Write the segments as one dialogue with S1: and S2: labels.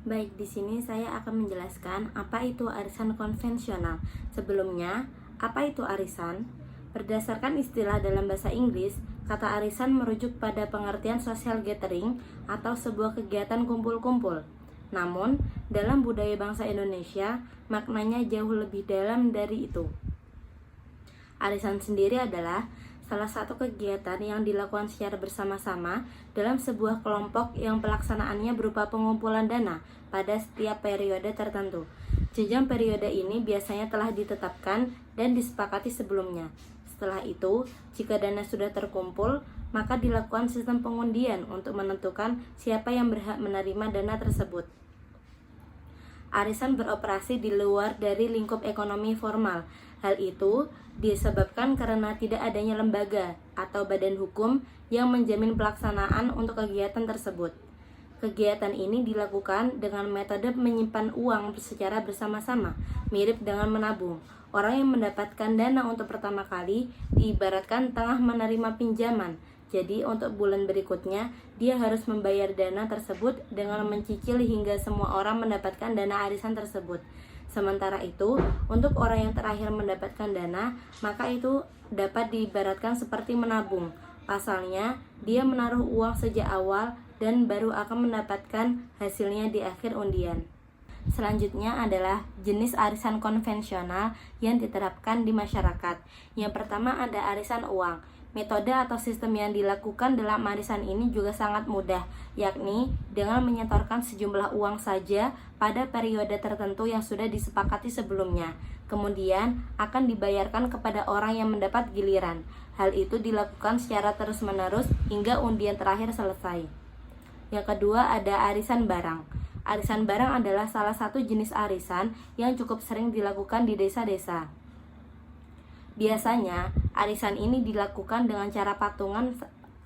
S1: Baik, di sini saya akan menjelaskan apa itu arisan konvensional. Sebelumnya, apa itu arisan? Berdasarkan istilah dalam bahasa Inggris, kata arisan merujuk pada pengertian social gathering atau sebuah kegiatan kumpul-kumpul. Namun, dalam budaya bangsa Indonesia, maknanya jauh lebih dalam dari itu. Arisan sendiri adalah salah satu kegiatan yang dilakukan secara bersama-sama dalam sebuah kelompok yang pelaksanaannya berupa pengumpulan dana pada setiap periode tertentu. Jenjang periode ini biasanya telah ditetapkan dan disepakati sebelumnya. Setelah itu, jika dana sudah terkumpul, maka dilakukan sistem pengundian untuk menentukan siapa yang berhak menerima dana tersebut. Arisan beroperasi di luar dari lingkup ekonomi formal. Hal itu disebabkan karena tidak adanya lembaga atau badan hukum yang menjamin pelaksanaan untuk kegiatan tersebut. Kegiatan ini dilakukan dengan metode menyimpan uang secara bersama-sama, mirip dengan menabung. Orang yang mendapatkan dana untuk pertama kali diibaratkan tengah menerima pinjaman. Jadi untuk bulan berikutnya, dia harus membayar dana tersebut dengan mencicil hingga semua orang mendapatkan dana arisan tersebut. Sementara itu, untuk orang yang terakhir mendapatkan dana, maka itu dapat diibaratkan seperti menabung. Pasalnya, dia menaruh uang sejak awal dan baru akan mendapatkan hasilnya di akhir undian. Selanjutnya adalah jenis arisan konvensional yang diterapkan di masyarakat. Yang pertama ada arisan uang. Metode atau sistem yang dilakukan dalam arisan ini juga sangat mudah, yakni dengan menyetorkan sejumlah uang saja pada periode tertentu yang sudah disepakati sebelumnya. Kemudian akan dibayarkan kepada orang yang mendapat giliran. Hal itu dilakukan secara terus-menerus hingga undian terakhir selesai. Yang kedua ada arisan barang. Arisan barang adalah salah satu jenis arisan yang cukup sering dilakukan di desa-desa. Biasanya, arisan ini dilakukan dengan cara patungan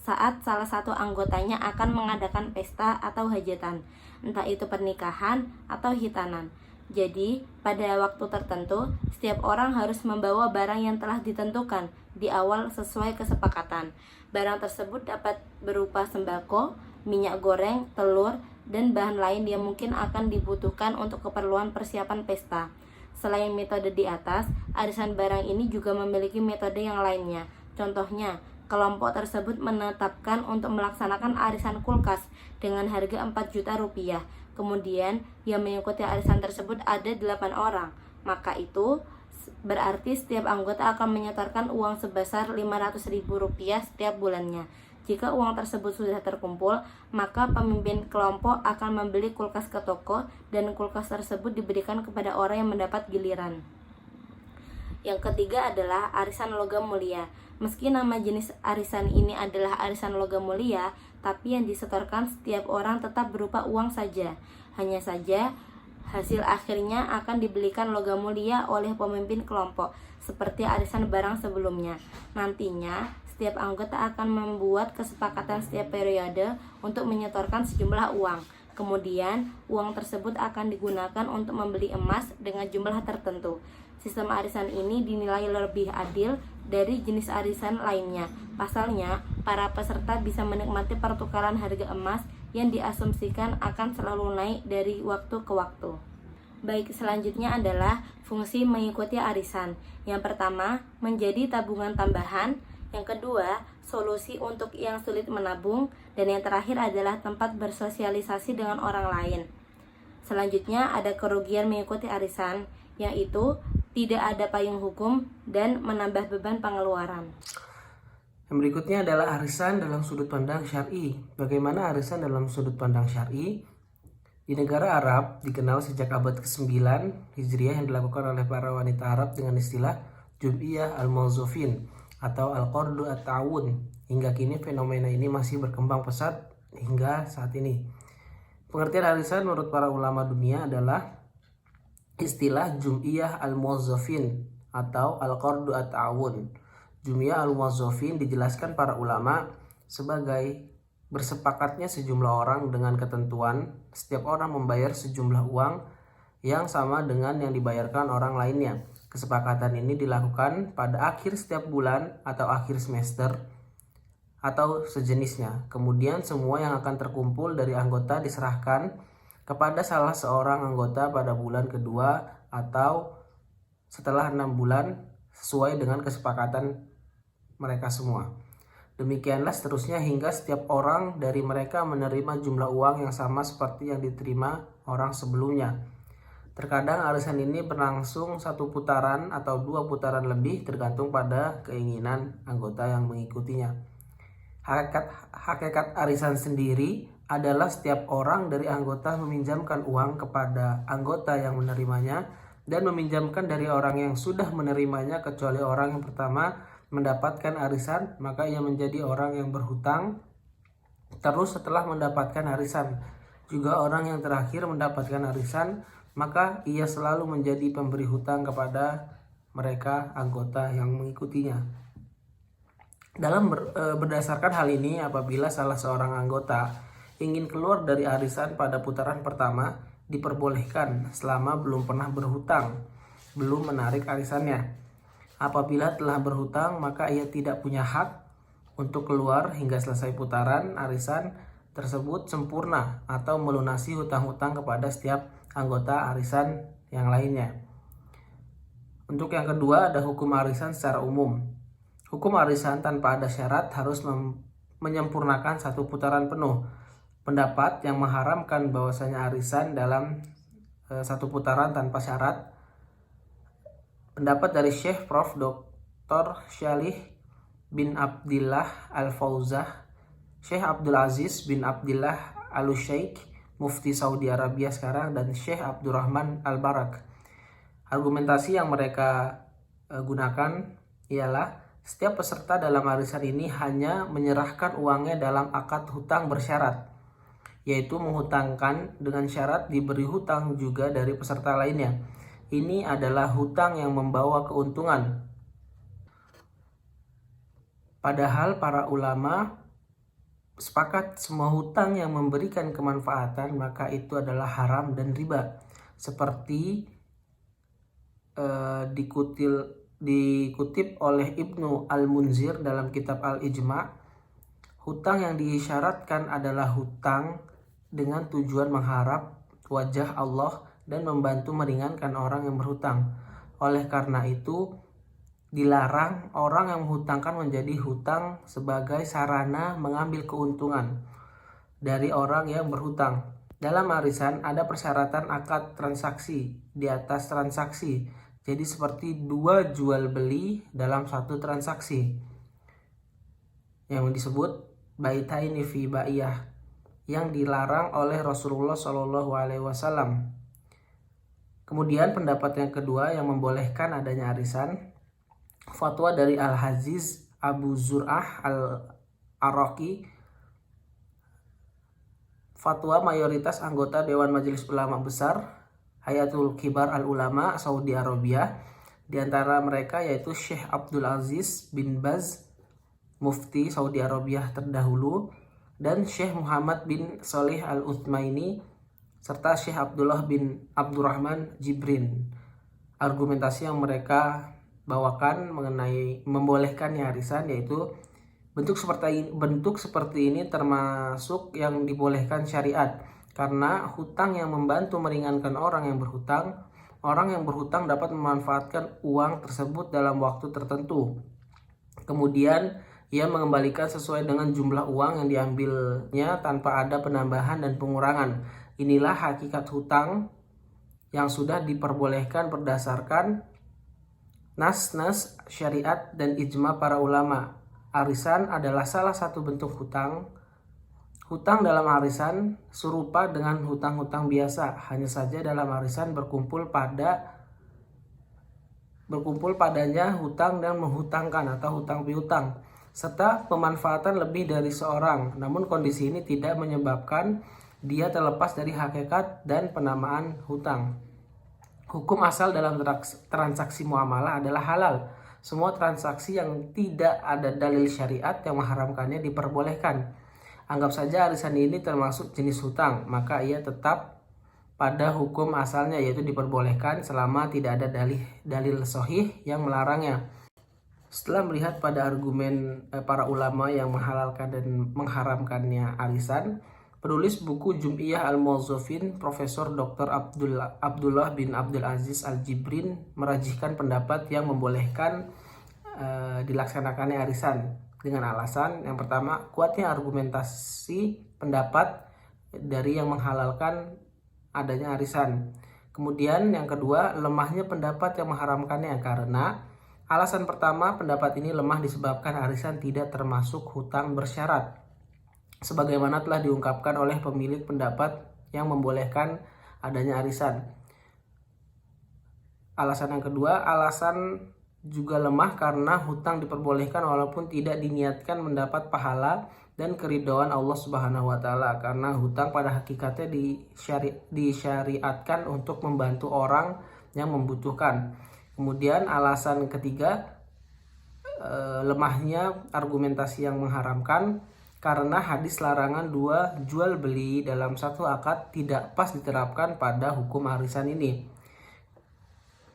S1: saat salah satu anggotanya akan mengadakan pesta atau hajatan, entah itu pernikahan atau hitanan. Jadi, pada waktu tertentu, setiap orang harus membawa barang yang telah ditentukan di awal sesuai kesepakatan. Barang tersebut dapat berupa sembako, minyak goreng, telur, dan bahan lain yang mungkin akan dibutuhkan untuk keperluan persiapan pesta. Selain metode di atas, arisan barang ini juga memiliki metode yang lainnya. Contohnya, kelompok tersebut menetapkan untuk melaksanakan arisan kulkas dengan harga 4 juta rupiah. Kemudian, yang mengikuti arisan tersebut ada 8 orang. Maka itu berarti setiap anggota akan menyetorkan uang sebesar 500 ribu rupiah setiap bulannya. Jika uang tersebut sudah terkumpul, maka pemimpin kelompok akan membeli kulkas ke toko dan kulkas tersebut diberikan kepada orang yang mendapat giliran. Yang ketiga adalah arisan logam mulia. Meski nama jenis arisan ini adalah arisan logam mulia, tapi yang disetorkan setiap orang tetap berupa uang saja. Hanya saja, hasil akhirnya akan dibelikan logam mulia oleh pemimpin kelompok, seperti arisan barang sebelumnya. Nantinya, setiap anggota akan membuat kesepakatan setiap periode untuk menyetorkan sejumlah uang. Kemudian, uang tersebut akan digunakan untuk membeli emas dengan jumlah tertentu. Sistem arisan ini dinilai lebih adil dari jenis arisan lainnya. Pasalnya, para peserta bisa menikmati pertukaran harga emas yang diasumsikan akan selalu naik dari waktu ke waktu. Baik, selanjutnya adalah fungsi mengikuti arisan. Yang pertama, menjadi tabungan tambahan. Yang kedua, solusi untuk yang sulit menabung. Dan yang terakhir adalah tempat bersosialisasi dengan orang lain. Selanjutnya ada kerugian mengikuti arisan, yaitu tidak ada payung hukum dan menambah beban pengeluaran.
S2: Yang berikutnya adalah arisan dalam sudut pandang syar'i. Bagaimana arisan dalam sudut pandang syar'i? Di negara Arab dikenal sejak abad ke-9 Hijriah yang dilakukan oleh para wanita Arab dengan istilah Jum'iyah al-Mawzufin atau Al-Qardu At-Ta'awun. Hingga kini fenomena ini masih berkembang pesat hingga saat ini. Pengertian arisan menurut para ulama dunia adalah istilah Jum'iyah al-Mawzufin atau Al-Qardu At-Ta'awun. Jum'iyah al-Mawzufin dijelaskan para ulama sebagai bersepakatnya sejumlah orang dengan ketentuan setiap orang membayar sejumlah uang yang sama dengan yang dibayarkan orang lainnya. Kesepakatan ini dilakukan pada akhir setiap bulan atau akhir semester atau sejenisnya. Kemudian semua yang akan terkumpul dari anggota diserahkan kepada salah seorang anggota pada bulan kedua atau setelah 6 bulan sesuai dengan kesepakatan mereka semua. Demikianlah seterusnya hingga setiap orang dari mereka menerima jumlah uang yang sama seperti yang diterima orang sebelumnya. Terkadang arisan ini berlangsung 1 putaran atau 2 putaran lebih tergantung pada keinginan anggota yang mengikutinya. Hakikat arisan sendiri adalah setiap orang dari anggota meminjamkan uang kepada anggota yang menerimanya dan meminjamkan dari orang yang sudah menerimanya kecuali orang yang pertama mendapatkan arisan, maka ia menjadi orang yang berhutang terus setelah mendapatkan arisan. Juga orang yang terakhir mendapatkan arisan, maka ia selalu menjadi pemberi hutang kepada mereka anggota yang mengikutinya. Berdasarkan hal ini, apabila salah seorang anggota ingin keluar dari arisan pada putaran pertama, diperbolehkan selama belum pernah berhutang, belum menarik arisannya. Apabila telah berhutang, maka ia tidak punya hak untuk keluar hingga selesai putaran arisan tersebut sempurna atau melunasi hutang-hutang kepada setiap anggota arisan yang lainnya. Untuk yang kedua ada hukum arisan secara umum. Hukum arisan tanpa ada syarat harus menyempurnakan 1 putaran penuh. Pendapat yang mengharamkan bahwasanya arisan dalam 1 putaran tanpa syarat, pendapat dari Syekh Prof. Dr. Syalih bin Abdillah Al-Fauzah, Syekh Abdul Aziz bin Abdillah Al-Syeikh, Mufti Saudi Arabia sekarang, dan Syekh Abdurrahman Al-Barak. Argumentasi yang mereka gunakan ialah setiap peserta dalam arisan ini hanya menyerahkan uangnya dalam akad hutang bersyarat, yaitu menghutangkan dengan syarat diberi hutang juga dari peserta lainnya. Ini adalah hutang yang membawa keuntungan. Padahal para ulama sepakat semua hutang yang memberikan kemanfaatan maka itu adalah haram dan riba. Seperti dikutip oleh Ibnu Al-Munzir dalam kitab Al-Ijma', hutang yang disyaratkan adalah hutang dengan tujuan mengharap wajah Allah dan membantu meringankan orang yang berhutang. Oleh karena itu, dilarang orang yang menghutangkan menjadi hutang sebagai sarana mengambil keuntungan dari orang yang berhutang. Dalam arisan ada persyaratan akad transaksi di atas transaksi. Jadi seperti 2 jual beli dalam 1 transaksi yang disebut baitaini fi ba'iyah, yang dilarang oleh Rasulullah SAW. Kemudian pendapat yang kedua yang membolehkan adanya arisan, fatwa dari Al-Haziz Abu Zur'ah Al-Araqi, fatwa mayoritas anggota Dewan Majelis Ulama Besar Hayatul Kibar Al-Ulama Saudi Arabia, di antara mereka yaitu Syekh Abdul Aziz bin Baz, Mufti Saudi Arabia terdahulu, dan Syekh Muhammad bin Shalih Al-Utsmaini serta Syekh Abdullah bin Abdurrahman Jibrin. Argumentasi yang mereka bawakan mengenai membolehkannya arisan yaitu bentuk seperti ini termasuk yang dibolehkan syariat, karena hutang yang membantu meringankan orang yang berhutang dapat memanfaatkan uang tersebut dalam waktu tertentu. Kemudian ia mengembalikan sesuai dengan jumlah uang yang diambilnya tanpa ada penambahan dan pengurangan. Inilah hakikat hutang yang sudah diperbolehkan berdasarkan nas-nas syariat dan ijma para ulama. Arisan adalah salah satu bentuk hutang. Hutang dalam arisan serupa dengan hutang-hutang biasa, hanya saja dalam arisan berkumpul padanya hutang dan menghutangkan atau hutang piutang, serta pemanfaatan lebih dari seorang. Namun kondisi ini tidak menyebabkan dia terlepas dari hakikat dan penamaan hutang. Hukum asal dalam transaksi muamalah adalah halal. Semua transaksi yang tidak ada dalil syariat yang mengharamkannya diperbolehkan. Anggap saja arisan ini termasuk jenis hutang, maka ia tetap pada hukum asalnya, yaitu diperbolehkan selama tidak ada dalil sahih yang melarangnya. Setelah melihat pada argumen para ulama yang menghalalkan dan mengharamkannya arisan, Penulis buku Jum'iyah Al-Mauzzufin, Profesor Dr. Abdullah bin Abdul Aziz Al-Jibrin merajihkan pendapat yang membolehkan dilaksanakannya arisan dengan alasan yang pertama, kuatnya argumentasi pendapat dari yang menghalalkan adanya arisan. Kemudian yang kedua, lemahnya pendapat yang mengharamkannya karena alasan pertama, pendapat ini lemah disebabkan arisan tidak termasuk hutang bersyarat, sebagaimana telah diungkapkan oleh pemilik pendapat yang membolehkan adanya arisan. Alasan yang kedua, alasan juga lemah karena hutang diperbolehkan walaupun tidak diniatkan mendapat pahala dan keridhaan Allah Subhanahu wa taala, karena hutang pada hakikatnya disyariatkan untuk membantu orang yang membutuhkan. Kemudian alasan ketiga, lemahnya argumentasi yang mengharamkan karena hadis larangan jual beli dalam satu akad tidak pas diterapkan pada hukum arisan ini.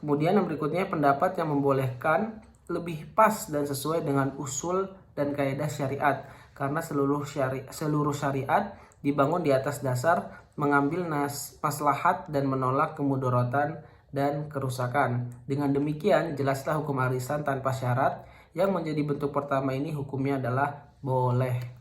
S2: Kemudian yang berikutnya, pendapat yang membolehkan lebih pas dan sesuai dengan usul dan kaidah syariat karena seluruh syariat dibangun di atas dasar mengambil maslahat dan menolak kemudaratan dan kerusakan. Dengan demikian jelaslah hukum arisan tanpa syarat yang menjadi bentuk pertama ini hukumnya adalah boleh.